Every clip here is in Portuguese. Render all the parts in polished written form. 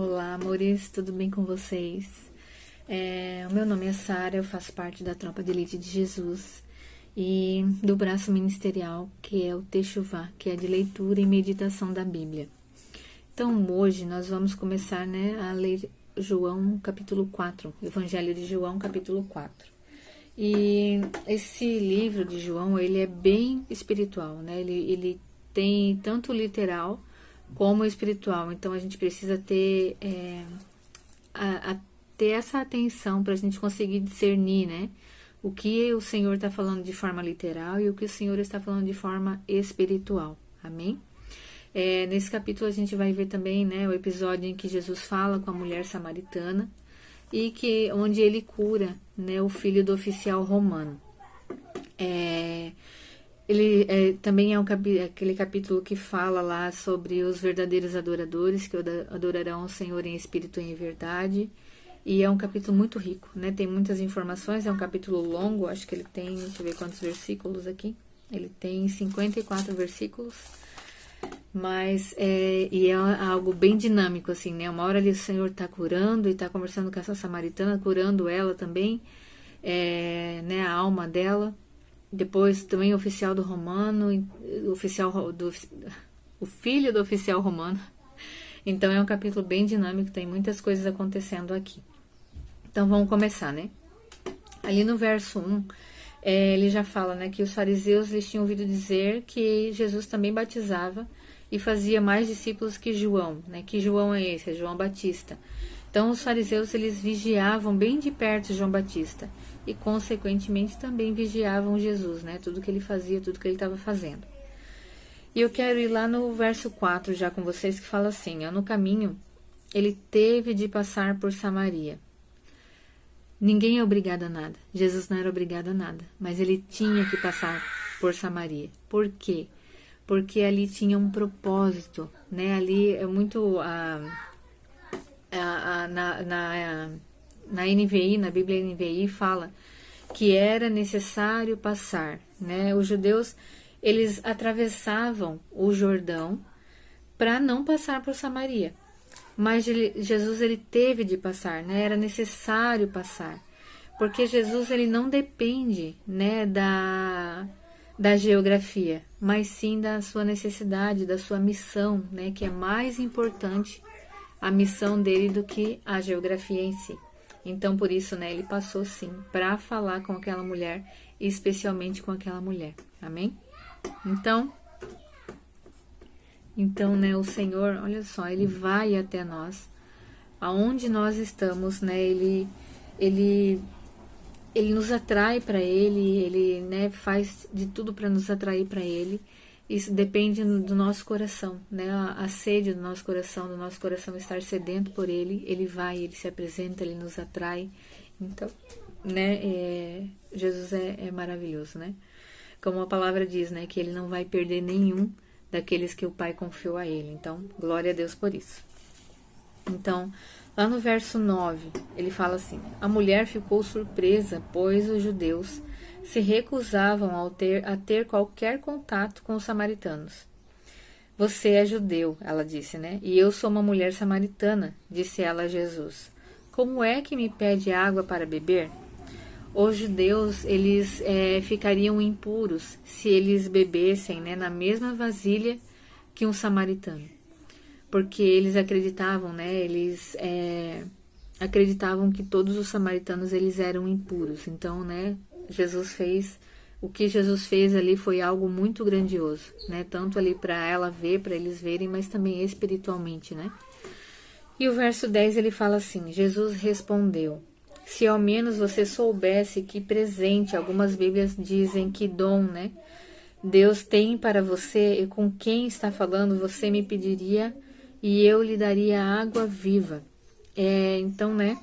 Olá, amores, tudo bem com vocês? O meu nome é Sara, eu faço parte da Tropa de Elite de Jesus e do braço ministerial, que é o Techuvá, que é de leitura e meditação da Bíblia. Então, hoje nós vamos começar, a ler João capítulo 4, Evangelho de João capítulo 4. E esse livro de João, ele é bem espiritual, né? Ele tem tanto literal como espiritual. Então a gente precisa ter, ter essa atenção para a gente conseguir discernir, né? O que o Senhor está falando de forma literal e o que o Senhor está falando de forma espiritual. Amém? Nesse capítulo a gente vai ver também, né, o episódio em que Jesus fala com a mulher samaritana e onde ele cura, né, o filho do oficial romano. Ele também é aquele capítulo que fala lá sobre os verdadeiros adoradores, que adorarão o Senhor em espírito e em verdade. E é um capítulo muito rico, né? Tem muitas informações, é um capítulo longo, acho que ele tem, deixa eu ver quantos versículos aqui. Ele tem 54 versículos, mas é algo bem dinâmico, assim, né? Uma hora ali o Senhor está curando e está conversando com essa samaritana, curando ela também, né? A alma dela. Depois também o oficial do romano, o filho do oficial romano. Então é um capítulo bem dinâmico, tem muitas coisas acontecendo aqui. Então vamos começar, né? Ali no verso 1, ele já fala, né, que os fariseus eles tinham ouvido dizer que Jesus também batizava e fazia mais discípulos que João, né? Que João é esse? É João Batista. Então os fariseus eles vigiavam bem de perto João Batista e consequentemente também vigiavam Jesus, né? Tudo que ele fazia, tudo que ele estava fazendo. E eu quero ir lá no verso 4 já com vocês, que fala assim, no caminho ele teve de passar por Samaria. Ninguém é obrigado a nada, Jesus não era obrigado a nada, mas ele tinha que passar por Samaria. Por quê? Porque ali tinha um propósito, né? Ali é muito... na NVI, na Bíblia NVI, fala que era necessário passar, né? Os judeus, eles atravessavam o Jordão para não passar por Samaria. Mas Jesus, ele teve de passar, né? Era necessário passar. Porque Jesus, ele não depende, né, da geografia, mas sim da sua necessidade, da sua missão, né? Que é mais importante a missão dele do que a geografia em si. Então, por isso, né, ele passou sim para falar com aquela mulher, especialmente com aquela mulher. Amém? Então, né, o Senhor, olha só, ele vai até nós, aonde nós estamos, né? Ele nos atrai para ele, né, faz de tudo para nos atrair para ele. Isso depende do nosso coração, né? A sede do nosso coração estar sedento por ele. Ele vai, ele se apresenta, ele nos atrai. Então, né? Jesus é maravilhoso, né? Como a palavra diz, né? Que ele não vai perder nenhum daqueles que o Pai confiou a ele. Então, glória a Deus por isso. Então, lá no verso 9, ele fala assim: a mulher ficou surpresa, pois os judeus se recusavam a ter qualquer contato com os samaritanos. Você é judeu, ela disse, né? E eu sou uma mulher samaritana, disse ela a Jesus. Como é que me pede água para beber? Os judeus, eles ficariam impuros se eles bebessem, né, na mesma vasilha que um samaritano. Porque eles acreditavam, né? Eles acreditavam que todos os samaritanos eles eram impuros. Então, né? O que Jesus fez ali foi algo muito grandioso, né? Tanto ali para ela ver, para eles verem, mas também espiritualmente, né? E o verso 10 ele fala assim: Jesus respondeu: se ao menos você soubesse que presente, algumas Bíblias dizem que dom, né? Deus tem para você e com quem está falando, você me pediria e eu lhe daria água viva. Então, né?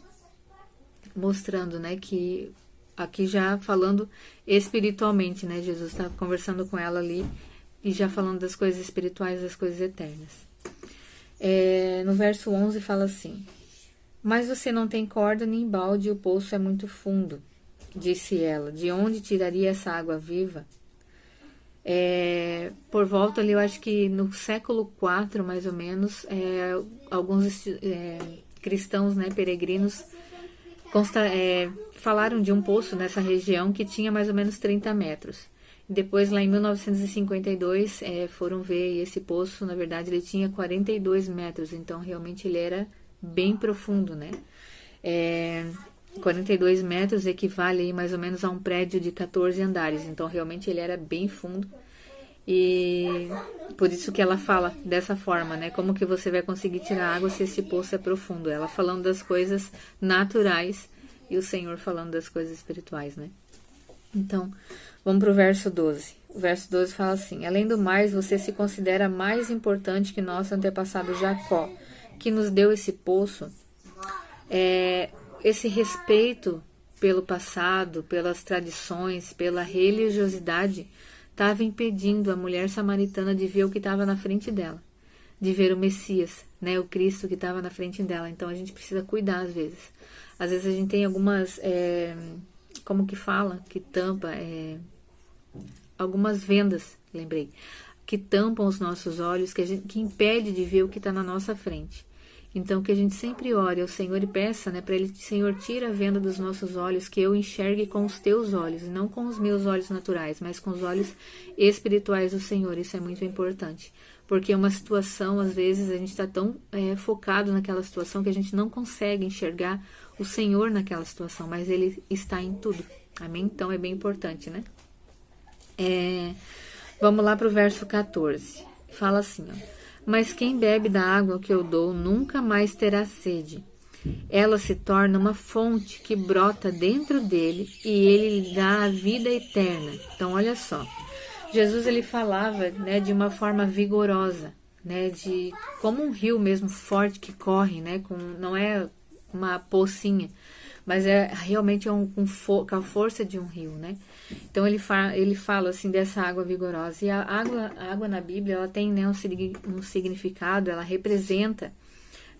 Mostrando, né, que aqui já falando espiritualmente, né? Jesus está conversando com ela ali e já falando das coisas espirituais, das coisas eternas. No verso 11 fala assim: mas você não tem corda nem balde e o poço é muito fundo, disse ela. De onde tiraria essa água viva? Por volta ali, eu acho que no século IV, mais ou menos, alguns cristãos, né, peregrinos, falaram de um poço nessa região que tinha mais ou menos 30 metros. Depois, lá em 1952, foram ver, e esse poço, na verdade, ele tinha 42 metros, então realmente ele era bem profundo, né? 42 metros equivale aí mais ou menos a um prédio de 14 andares, então realmente ele era bem fundo. E por isso que ela fala dessa forma, né? Como que você vai conseguir tirar água se esse poço é profundo? Ela falando das coisas naturais e o Senhor falando das coisas espirituais, né? Então, vamos para o verso 12. O verso 12 fala assim: além do mais, você se considera mais importante que nosso antepassado Jacó, que nos deu esse poço. Esse respeito pelo passado, pelas tradições, pela religiosidade, estava impedindo a mulher samaritana de ver o que estava na frente dela, de ver o Messias, né, o Cristo que estava na frente dela. Então a gente precisa cuidar às vezes. Às vezes a gente tem algumas, como que fala, que tampa, algumas vendas, lembrei, que tampam os nossos olhos, que impede de ver o que está na nossa frente. Então, que a gente sempre ore ao Senhor e peça, né, para Ele, Senhor, tira a venda dos nossos olhos, que eu enxergue com os teus olhos, e não com os meus olhos naturais, mas com os olhos espirituais do Senhor. Isso é muito importante, porque uma situação, às vezes, a gente está tão focado naquela situação que a gente não consegue enxergar o Senhor naquela situação, mas Ele está em tudo. Amém? Então, é bem importante, né? Vamos lá para o verso 14. Fala assim, ó: mas quem bebe da água que eu dou nunca mais terá sede. Ela se torna uma fonte que brota dentro dele e ele lhe dá a vida eterna. Então, olha só. Jesus, ele falava, né, de uma forma vigorosa, né, de como um rio mesmo forte que corre, né, não é uma pocinha, mas realmente com a força de um rio, né? Então ele fala assim dessa água vigorosa. E a água na Bíblia, ela tem, né, um significado, ela representa,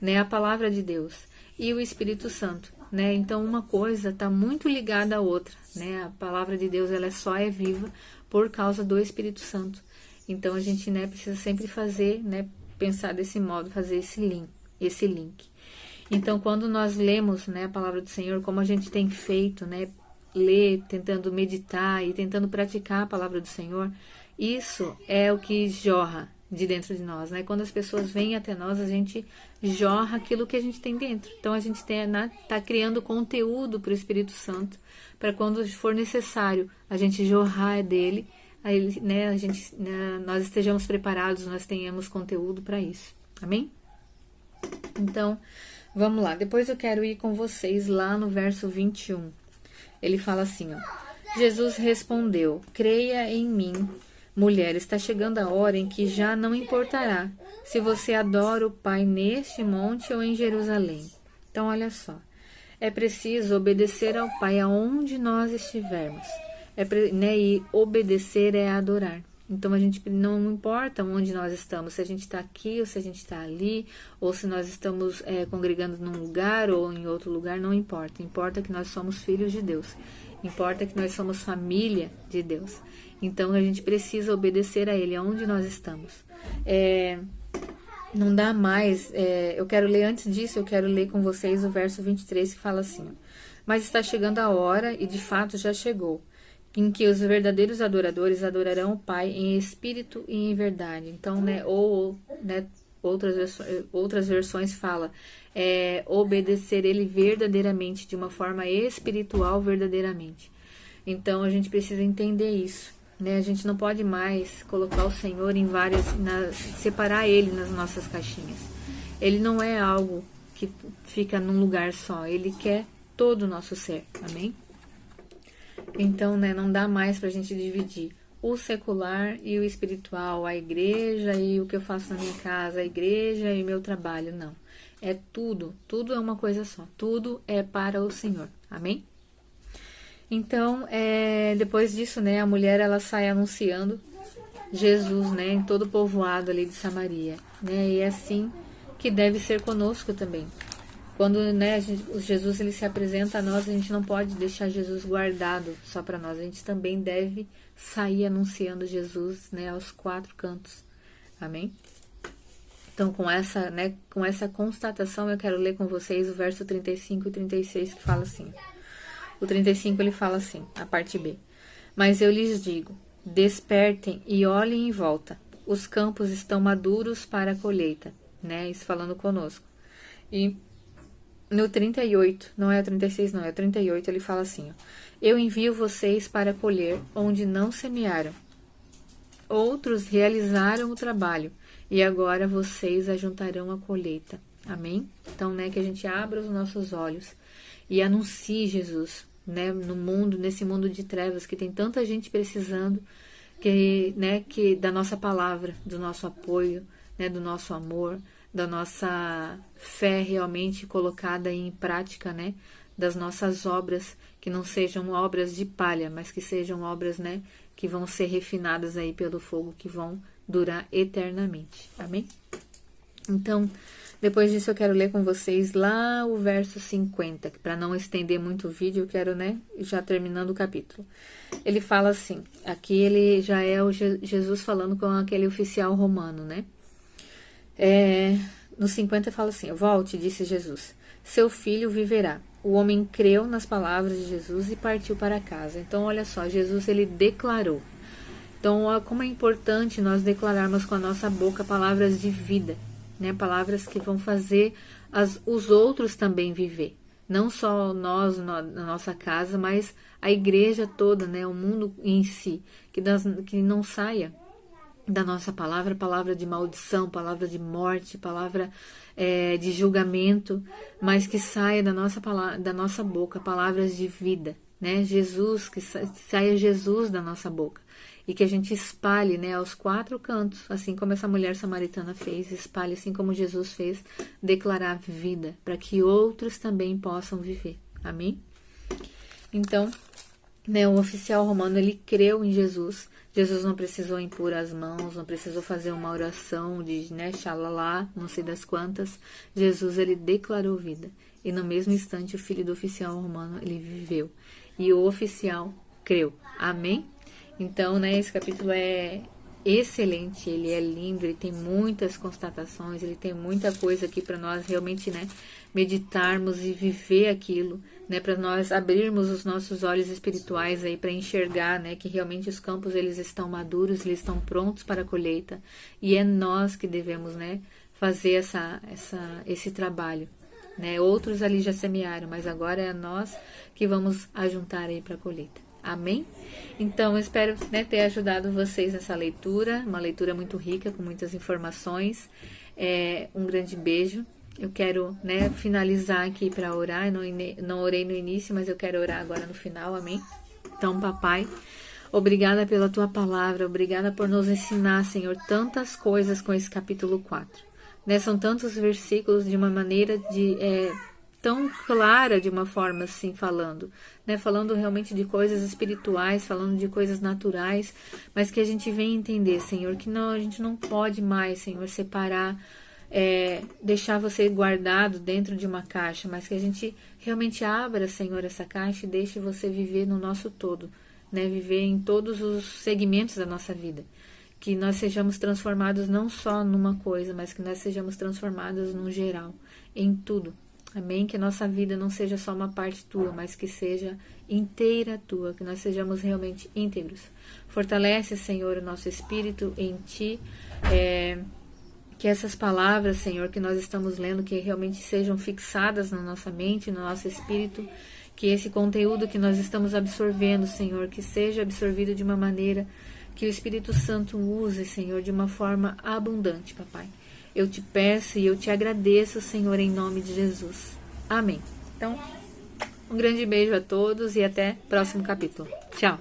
né, a palavra de Deus e o Espírito Santo, né? Então uma coisa está muito ligada à outra, né? A palavra de Deus, ela só é viva por causa do Espírito Santo. Então a gente, né, precisa sempre fazer, né, pensar desse modo, fazer esse link. Então, quando nós lemos, né, a palavra do Senhor, como a gente tem feito, né, ler, tentando meditar e tentando praticar a palavra do Senhor, isso é o que jorra de dentro de nós, né? Quando as pessoas vêm até nós, a gente jorra aquilo que a gente tem dentro. Então, a gente tá criando conteúdo para o Espírito Santo, para quando for necessário a gente jorrar dele, aí, né, nós estejamos preparados, nós tenhamos conteúdo para isso. Amém? Então, vamos lá, depois eu quero ir com vocês lá no verso 21. Ele fala assim, ó: Jesus respondeu: creia em mim, mulher, está chegando a hora em que já não importará se você adora o Pai neste monte ou em Jerusalém. Então, olha só, é preciso obedecer ao Pai aonde nós estivermos, né? E obedecer é adorar. Então, a gente não importa onde nós estamos, se a gente está aqui ou se a gente está ali, ou se nós estamos congregando num lugar ou em outro lugar, não importa. Importa que nós somos filhos de Deus. Importa que nós somos família de Deus. Então, a gente precisa obedecer a Ele aonde nós estamos. Não dá mais... eu quero ler, antes disso, eu quero ler com vocês o verso 23, que fala assim, ó: mas está chegando a hora, e de fato já chegou, em que os verdadeiros adoradores adorarão o Pai em espírito e em verdade. Então, né, outras versões fala obedecer Ele verdadeiramente, de uma forma espiritual verdadeiramente. Então, a gente precisa entender isso, né? A gente não pode mais colocar o Senhor em separar Ele nas nossas caixinhas. Ele não é algo que fica num lugar só, Ele quer todo o nosso ser, amém? Então, né, não dá mais pra gente dividir o secular e o espiritual, a igreja e o que eu faço na minha casa, a igreja e o meu trabalho, não. É tudo é uma coisa só, tudo é para o Senhor, amém? Então, depois disso, né, a mulher, ela sai anunciando Jesus, né, em todo o povoado ali de Samaria, né, e é assim que deve ser conosco também. Quando, né, o Jesus ele se apresenta a nós, a gente não pode deixar Jesus guardado só para nós. A gente também deve sair anunciando Jesus, né, aos 4 cantos. Amém? Então, com essa constatação, eu quero ler com vocês o verso 35 e 36, que fala assim. O 35 ele fala assim, a parte B. Mas eu lhes digo, despertem e olhem em volta. Os campos estão maduros para a colheita, né? Isso falando conosco. E no 38, não é o 36 não, é o 38, ele fala assim, ó, eu envio vocês para colher onde não semearam. Outros realizaram o trabalho e agora vocês ajuntarão a colheita. Amém? Então, né, que a gente abra os nossos olhos e anuncie Jesus, né, no mundo, nesse mundo de trevas que tem tanta gente precisando que da nossa palavra, do nosso apoio, né, do nosso amor, da nossa fé realmente colocada em prática, né, das nossas obras, que não sejam obras de palha, mas que sejam obras, né, que vão ser refinadas aí pelo fogo, que vão durar eternamente. Amém? Então, depois disso eu quero ler com vocês lá o verso 50, que para não estender muito o vídeo, eu quero, né, já terminando o capítulo. Ele fala assim, aqui ele já é o Jesus falando com aquele oficial romano, né? No 50 fala assim, volte, disse Jesus, seu filho viverá. O homem creu nas palavras de Jesus e partiu para casa. Então, olha só, Jesus ele declarou. Então, como é importante nós declararmos com a nossa boca palavras de vida, né? Palavras que vão fazer os outros também viver. Não só nós na nossa casa, mas a igreja toda, né? O mundo em si. Que não saia da nossa palavra de maldição, palavra de morte, palavra de julgamento, mas que saia da nossa boca palavras de vida, né? Jesus, que saia Jesus da nossa boca e que a gente espalhe, né, aos 4 cantos, assim como essa mulher samaritana fez, espalhe assim como Jesus fez, declarar vida para que outros também possam viver. Amém? Então, né, o oficial romano ele creu em Jesus. Jesus não precisou impor as mãos, não precisou fazer uma oração de, né, xalalá, não sei das quantas. Jesus, ele declarou vida. E no mesmo instante, o filho do oficial romano, ele viveu. E o oficial creu. Amém? Então, né, esse capítulo é excelente, ele é lindo, ele tem muitas constatações, ele tem muita coisa aqui para nós realmente, né, meditarmos e viver aquilo, né, para nós abrirmos os nossos olhos espirituais aí para enxergar, né, que realmente os campos eles estão maduros, eles estão prontos para a colheita e é nós que devemos, né, fazer esse trabalho, né? Outros ali já semearam, mas agora é nós que vamos ajuntar aí para a colheita. Amém? Então, eu espero, né, ter ajudado vocês nessa leitura, uma leitura muito rica, com muitas informações. Um grande beijo. Eu quero, né, finalizar aqui para orar. Eu não orei no início, mas eu quero orar agora no final. Amém? Então, papai, obrigada pela tua palavra, obrigada por nos ensinar, Senhor, tantas coisas com esse capítulo 4. Né, são tantos versículos de uma maneira tão clara, de uma forma assim, falando, né? Falando realmente de coisas espirituais, falando de coisas naturais, mas que a gente vem entender, Senhor, que não, a gente não pode mais, Senhor, separar, deixar você guardado dentro de uma caixa, mas que a gente realmente abra, Senhor, essa caixa e deixe você viver no nosso todo, né? Viver em todos os segmentos da nossa vida. Que nós sejamos transformados não só numa coisa, mas que nós sejamos transformados no geral, em tudo. Amém? Que a nossa vida não seja só uma parte tua, mas que seja inteira tua, que nós sejamos realmente íntegros. Fortalece, Senhor, o nosso espírito em ti, que essas palavras, Senhor, que nós estamos lendo, que realmente sejam fixadas na nossa mente, no nosso espírito, que esse conteúdo que nós estamos absorvendo, Senhor, que seja absorvido de uma maneira que o Espírito Santo use, Senhor, de uma forma abundante, papai. Eu te peço e eu te agradeço, Senhor, em nome de Jesus. Amém. Então, um grande beijo a todos e até o próximo capítulo. Tchau.